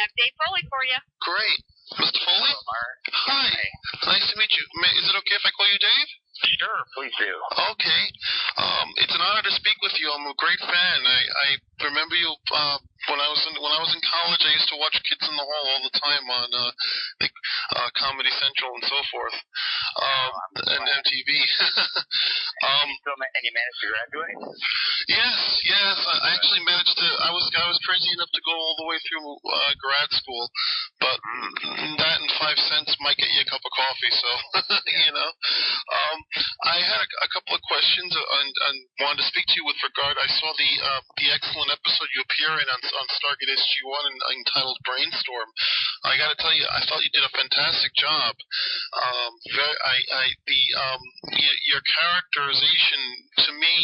have Dave Foley for you. Great. Mr. Foley? Hello, Mark. Hi. Nice to meet you. Is it okay if I call you Dave? Sure, please do. Okay. It's an honor to speak with you. I'm a great fan. I remember you when I was in college. I used to watch Kids in the Hall all the time on Comedy Central and so forth, and MTV. And you managed to graduate? Yes. I actually managed to. I was crazy enough to go all the way through grad school, but that and 5 cents might get you a cup of coffee. So you know. I had a couple of questions and wanted to speak to you with regard. I saw the excellent episode you appear in on Stargate SG-1 entitled Brainstorm. I got to tell you, I thought you did a fantastic job. Your characterization to me,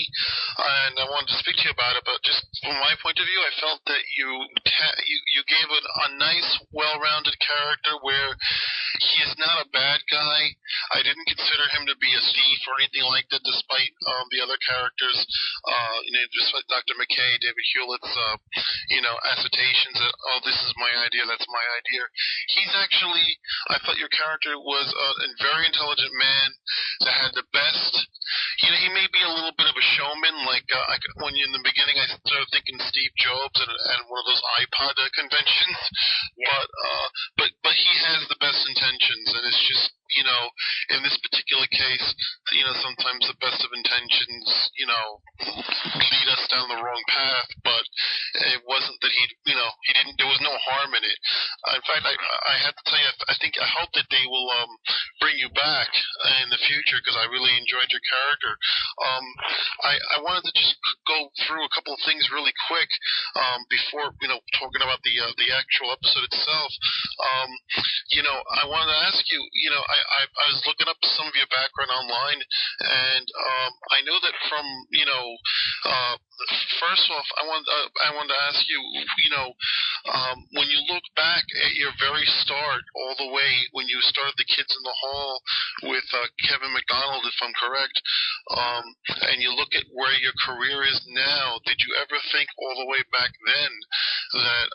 and I wanted to speak to you about it, but just from my point of view, I felt that you gave it a nice, well-rounded character where he is not a bad guy. I didn't consider him to be a thief or anything like that, despite the other characters, just like Dr. McKay, David Hewlett's, assertions that, oh, this is my idea, that's my idea. He's actually, I thought your character was a very intelligent man that had the best. He may be a little bit of a showman, like when in the beginning I started thinking Steve Jobs and one of those iPod conventions, yeah. But he has the best intentions, and it's just, in this particular case, sometimes the best of intentions, lead us down the wrong path, but it wasn't that he didn't, there was no harm in it. In fact, I have to tell you, I hope that they will bring you back in the future, because I really enjoyed your character. I wanted to just go through a couple of things really quick before, talking about the actual episode itself. I wanted to ask you, I was looking up some of your background online, and I know that from, first off, I wanted to ask you, when you look back at your very start, all the way when you started the Kids in the Hall with Kevin McDonald, if I'm correct, and you look at where your career is now, did you ever think all the way back then that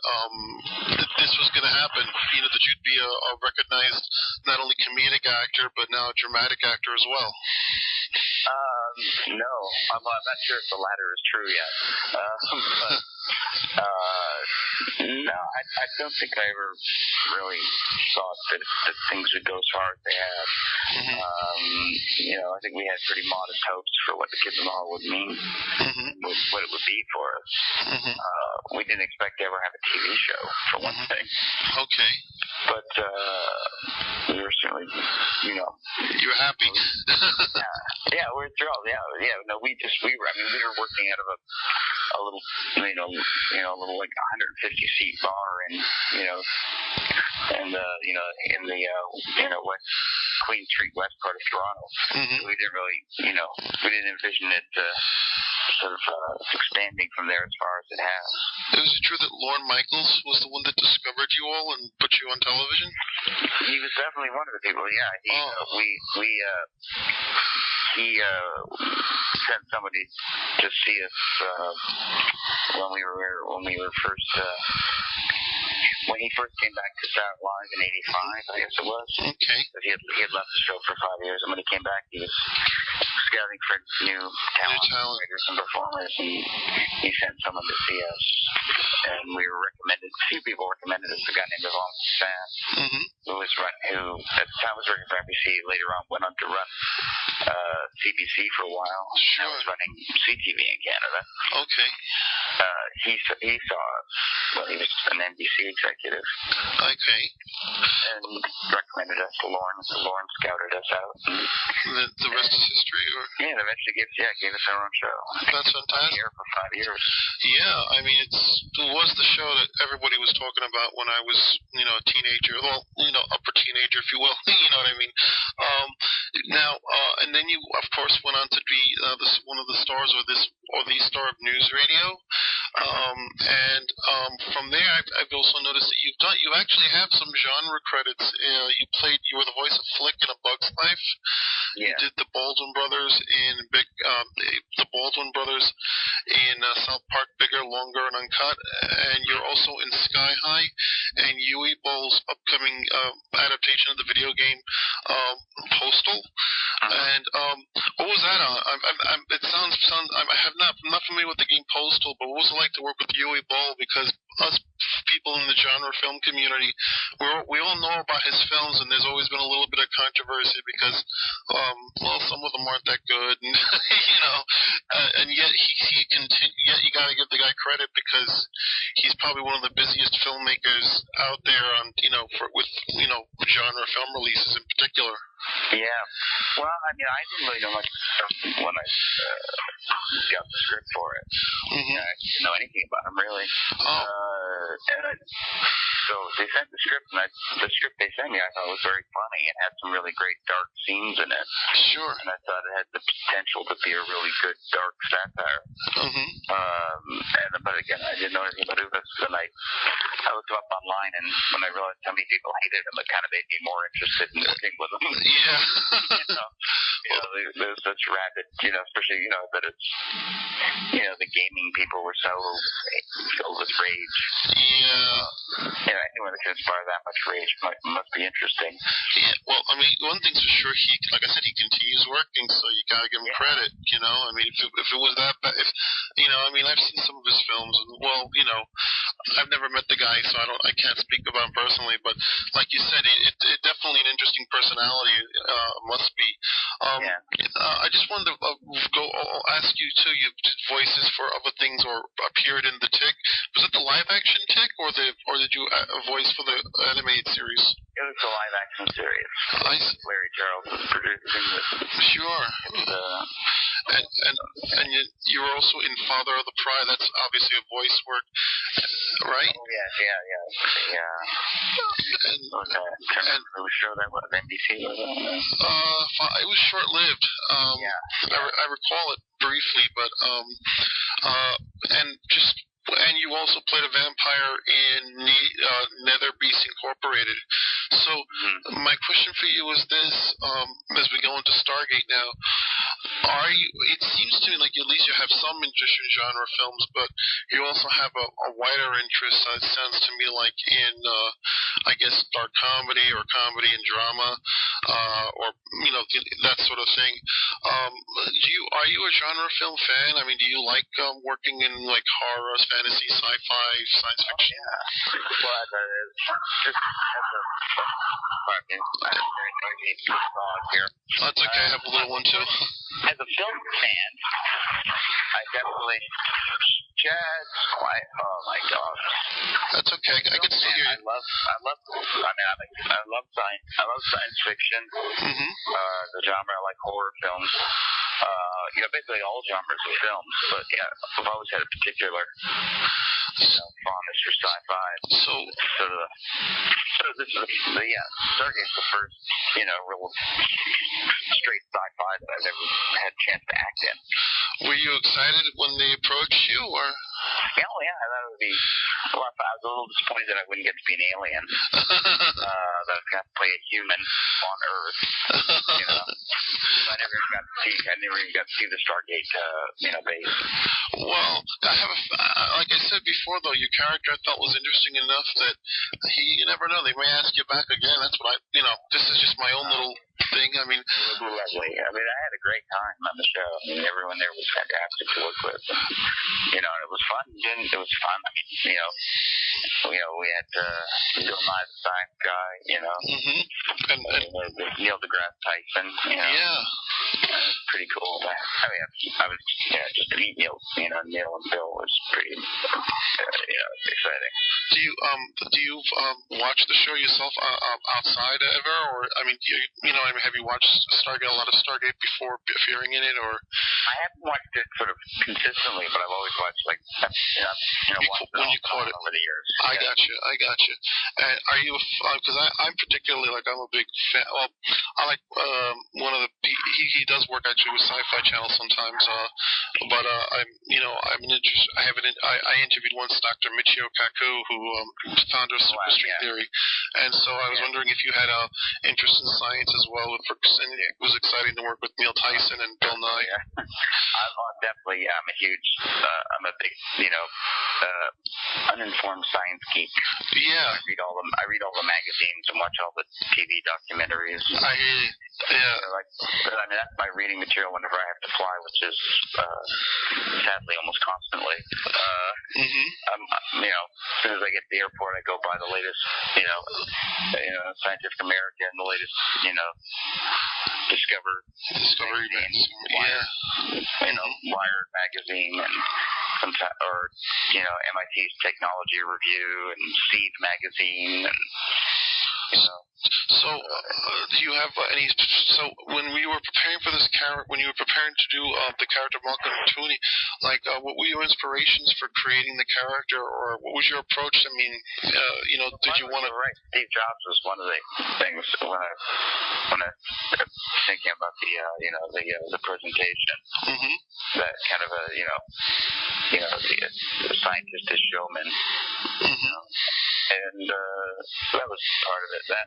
this was going to happen? That you'd be a recognized not only comedic actor but now a dramatic actor as well? No, I'm not sure if the latter is true yet. No, I don't think I ever really thought that things would go as far as they have. I think we had pretty modest hopes for what the Kids in the Hall would mean, what it would be for us. We didn't expect to ever have a TV show, for one thing. Okay. But we were certainly, You were happy. Yeah, we're thrilled. Yeah. No, we were working out of a little, a little like 150 seat bar, in the West Queen Street West part of Toronto. We didn't really, we didn't envision it sort of expanding from there as far as it has. Is it true that Lorne Michaels was the one that discovered you all and put you on television? He was definitely one of the people. Yeah, he sent somebody to see us when he first came back to Saturday Night Live in '85, I guess it was. Okay. He had left the show for 5 years, and when he came back, he was scouting for new talent, writers, and performers, and he sent someone to see us. And we were recommended. A few people recommended us. A guy named Yvonne Stan, who at the time was working for NBC. Later on, went on to run CBC for a while. Sure. I was running CTV in Canada. Okay. He saw us when he was an NBC executive. Okay. And recommended us to Lorne. So Lorne scouted us out. The rest is history, or? Yeah, and eventually gave us our own show. That's fantastic. For 5 years. Yeah, it was the show that everybody was talking about when I was, a teenager. Well, upper teenager, if you will. You know what I mean? And then you, of course, went on to be one of the stars or the star of News Radio. And from there, I've also noticed that you actually have some genre credits. You were the voice of Flick in A Bug's Life. Yeah. You did the Baldwin Brothers in South Park, Bigger, Longer, and Uncut, and you're also in Sky High and Yui Bowl's upcoming adaptation of the video game Postal. And what was that on? I'm not familiar with the game Postal, but what was it like to work with Yui Bowl? Because us people in the genre film community, we all know about his films, and there's always been a little bit of controversy because, some of them aren't that good, and and yet yet you got to give the guy credit because he's probably one of the busiest filmmakers out there on with genre film releases in particular. Yeah. Well, I mean, I didn't really know much when I got the script for it. Mm-hmm. I didn't know anything about him, really. So they sent the script, and the script they sent me I thought was very funny and had some really great dark scenes in it. Sure. And I thought it had the potential to be a really good dark satire. Mm-hmm. But again, I didn't know anything about Uvis, and I looked him up online, and when I realized how many people hated him, it kind of made me more interested in working with him. Yeah. There's such rabid, especially, that it's, the gaming people were so filled with rage. Yeah. Anyone that can inspire that much rage must be interesting. Yeah, well, I mean, one thing's for sure, like I said, he continues working, so you gotta give him credit, I mean, if it was that bad, I've seen some of his films, and, I've never met the guy, so I can't speak about him personally, but like you said, it definitely an interesting personality, must be. I just wanted to ask you too. You did voices for other things or appeared in The Tick. Was it the live action Tick, or did you voice for the animated series? It was the live action series. Nice. Larry Charles was producing it. Sure. And you were also in Father of the Pride. That's obviously a voice work, right? Oh yeah. And who show that was NBC? It was short-lived. I recall it briefly, but and you also played a vampire in Nether Beast Incorporated. So my question for you is this: as we go into Stargate now, it seems to me like at least you have some interest in genre films, but you also have a wider interest. It sounds to me like in, I guess, dark comedy or comedy and drama, or that sort of thing. Are you a genre film fan? I mean, do you like working in like horror, fantasy, sci-fi, science fiction? Yeah. Well, That's okay. I have a little one too. As a film fan, I definitely oh my God. That's okay. I can still hear you. I love science fiction. Mm-hmm. The genre, I like horror films. Basically all genres of films. But I've always had a particular fondness for sci-fi. So this is Stargate's the first real straight sci-fi that I've ever had a chance to act in. Were you excited when they approached you, or? Yeah, I thought it would be a lot of fun. I was a little disappointed that I wouldn't get to be an alien. That I got to play a human on Earth. I never even got to see the Stargate, base. Well, like I said before, though, your character I thought was interesting enough that you never know. They may ask you back again. That's what this is just my own little thing. I mean, it was lovely. I mean, I had a great time on the show. I mean, everyone there was fantastic to work with. And it was fun. It was fun. I mean, we had Bill Nye the Science Guy. Mm-hmm. And Neil deGrasse Tyson. Yeah. Pretty cool. I mean, I was just to meet Neil. Neil and Bill was pretty exciting. Do you watch the show yourself outside ever, or I mean, have you watched Stargate, a lot of Stargate before appearing in it, or? I haven't watched it sort of consistently, but I've always watched when you caught it over the years. I got you. And are you? Because I'm particularly I'm a big fan. Well, I like one of the he does does work actually with Sci-Fi Channel sometimes. But I interviewed once Dr. Michio Kaku, who founder of Superstring Theory, and so I was wondering if you had an interest in science as well. And it was exciting to work with Neil Tyson and Bill Nye. Yeah. Definitely. I'm a huge. I'm a big, uninformed science geek. Yeah. I read all the magazines and watch all the TV documentaries. That's my reading material whenever I have to fly, which is sadly almost constantly. As soon as I get to the airport, I go buy the latest, Scientific American, the latest, Discovery magazine. Wired magazine, and MIT's Technology Review and Seed magazine, and So, do you have any? So, when we were preparing for this character, when you were preparing to do the character Malcolm Tooney, what were your inspirations for creating the character, or what was your approach? I mean, did you want to? Right, Steve Jobs was one of the things when I was thinking about the presentation. Mm-hmm. That kind of the scientist is showman. Mm-hmm. And that was part of it. That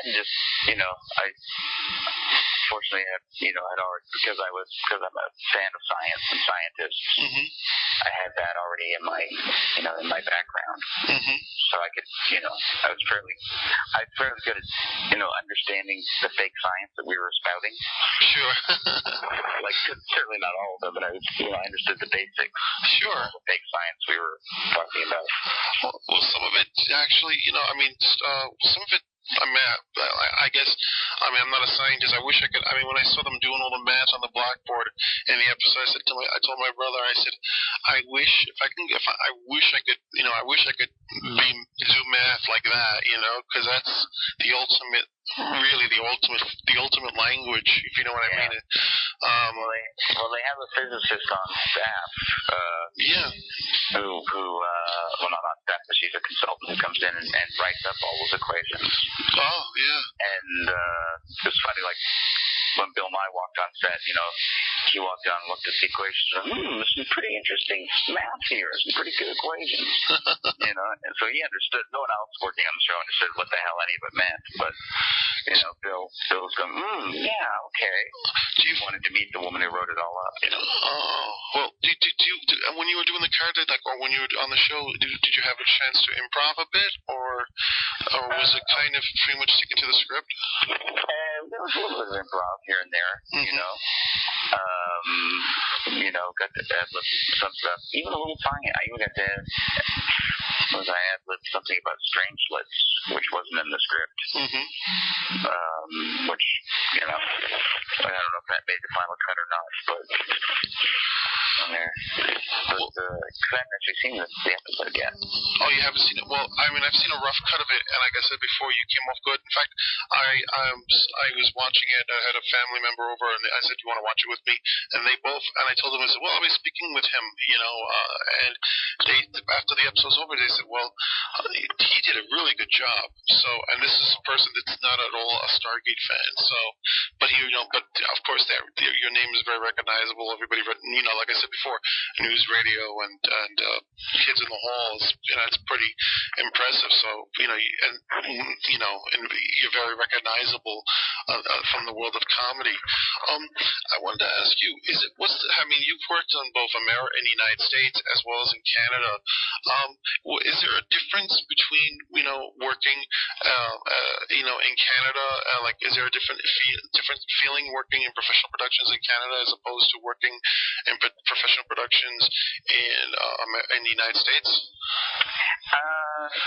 and just, I fortunately had already, because I'm a fan of science and scientists, mm-hmm. I had that already in my background. Mm-hmm. So I could, I was fairly good at, understanding the fake science that we were spouting. Sure. Certainly not all of them, but I understood the basics. Sure. The fake science we were talking about. Well, some of it actually, some of it. I guess, I'm not a scientist. I wish I could. When I saw them doing all the math on the blackboard in the episode, I told my brother, I said, I wish I could do math like that, because that's the ultimate language, if you know what I mean. They have a physicist on staff. Who not on staff, but she's a consultant who comes in and writes up all those equations. Oh, yeah. And it's funny, when Bill Nye walked on set, he walked down and looked at the equations and there's some pretty interesting math here, some pretty good equations. And so he understood. No one else working on the show understood what the hell any of it meant. But, Bill was going, yeah, okay. He wanted to meet the woman who wrote it all up. Well, when you were doing the character, or when you were on the show, did you have a chance to improv a bit, or was it kind of pretty much sticking to the script? There was a little bit of improv here and there, got to ad-lib some stuff. Even a little tiny. I even got to ad-lib something about strangelets, which wasn't in the script. Mm-hmm. Which, I don't know if that made the final cut or not, but on there. But I haven't actually seen the episode yet. Oh, you haven't seen it? Well, I've seen a rough cut of it, and like I said before, you came off good. In fact, I was watching it. I had a family member over, and I said, "You want to watch it with me?" And they both. And I told them, I said, "Well, I'll be speaking with him," and they, after the episode's over, they said, "Well, he did a really good job." So, and this is a person that's not at all a Stargate fan. So, but of course, your name is very recognizable. Everybody, like I said before, news, radio, and Kids in the Hall is, it's pretty impressive. So, and you're very recognizable from the world of comedy. I wanted to ask you, you've worked on both America and the United States as well as in Canada. Is there a difference between, working, in Canada? Is there a different feeling working in professional productions in Canada as opposed to working in professional productions in the United States?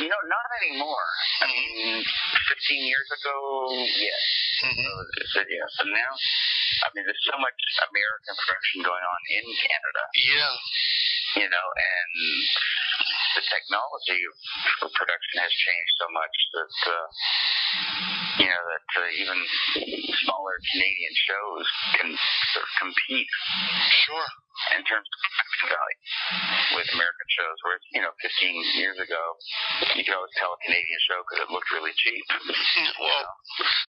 Not anymore. 15 years ago, yes. I said yes. And now, there's so much American production going on in Canada. Yeah. And the technology for production has changed so much that, even smaller Canadian shows can sort of compete. Sure. In terms of production value with American shows, whereas 15 years ago, you could always tell a Canadian show because it looked really cheap. Well,